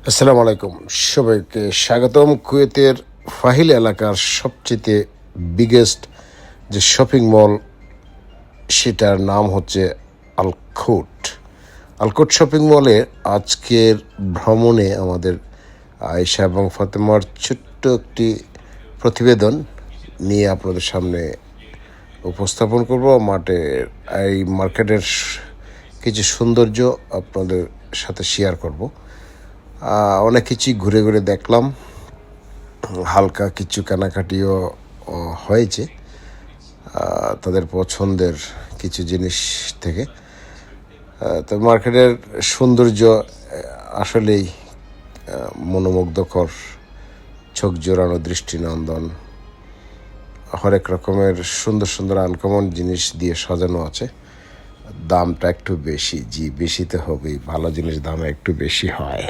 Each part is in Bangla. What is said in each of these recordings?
আসসালামু আলাইকুম, সবাইকে স্বাগতম। কুয়েতের ফাহিল এলাকার সবচেয়ে বিগেস্ট যে শপিং মল, সেটার নাম হচ্ছে আলখোট। আলখোট শপিং মলে আজকের ভ্রমণে আমাদের আয়েশা এবং ফাতেমার ছোট্ট একটি প্রতিবেদন নিয়ে আপনাদের সামনে উপস্থাপন করব। এই মার্কেটের কিছু সৌন্দর্য আপনাদের সাথে শেয়ার করব। অনেক কিছুই ঘুরে ঘুরে দেখলাম, হালকা কিছু কেনাকাটিও হয়েছে তাদের পছন্দের কিছু জিনিস থেকে। তো মার্কেটের সৌন্দর্য আসলেই মনোমুগ্ধকর, চোখ জোড়ানো, দৃষ্টিনন্দন। হরেক রকমের সুন্দর সুন্দর আনকমন জিনিস দিয়ে সাজানো আছে। দামটা একটু বেশি, বেশিতে হবেই, ভালো জিনিস দামে একটু বেশি হয়,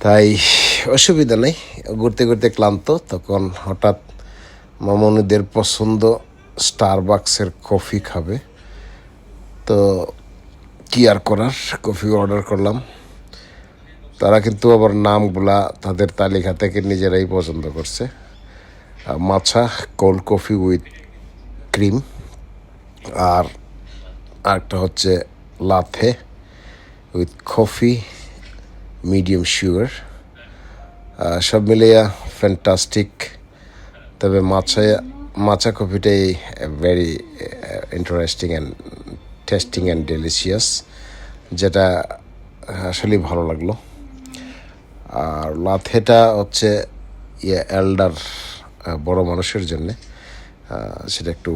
তাই অসুবিধা নেই। ঘুরতে ঘুরতে ক্লান্ত, তখন হঠাৎ মামুনিদের পছন্দ স্টারবাক্সের কফি খাবে, তো কি আর করার, কফি অর্ডার করলাম। তারা কিন্তু আবার নামগুলা তাদের তালিকা থেকে নিজেরাই পছন্দ করছে। Matcha cold coffee with cream, আর আরেকটা হচ্ছে latte with coffee medium sugar. সব মিলিয়ে ফ্যান্টাস্টিক। তবে মাচা কফিটাই very interesting and tasting and delicious, যেটা আসলেই ভালো লাগলো। আর লাথেটা হচ্ছে এল্ডার, বড় মানুষের জন্যে। সেটা একটু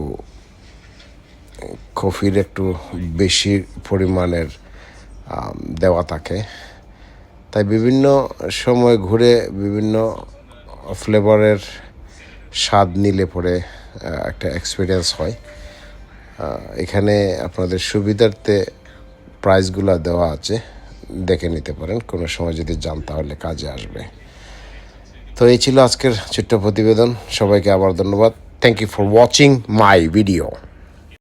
কফির একটু বেশি পরিমাণের দেওয়া থাকে, তাই বিভিন্ন সময় ঘুরে বিভিন্ন ফ্লেভারের স্বাদ নিলে পরে একটা এক্সপিরিয়েন্স হয়। এখানে আপনাদের সুবিধার্থে প্রাইসগুলো দেওয়া আছে, দেখে নিতে পারেন। কোনো সময় যদি যান তাহলে কাজে আসবে। তো এই ছিল আজকের ছোট্ট প্রতিবেদন। সবাইকে আবার ধন্যবাদ। Thank you for watching my video.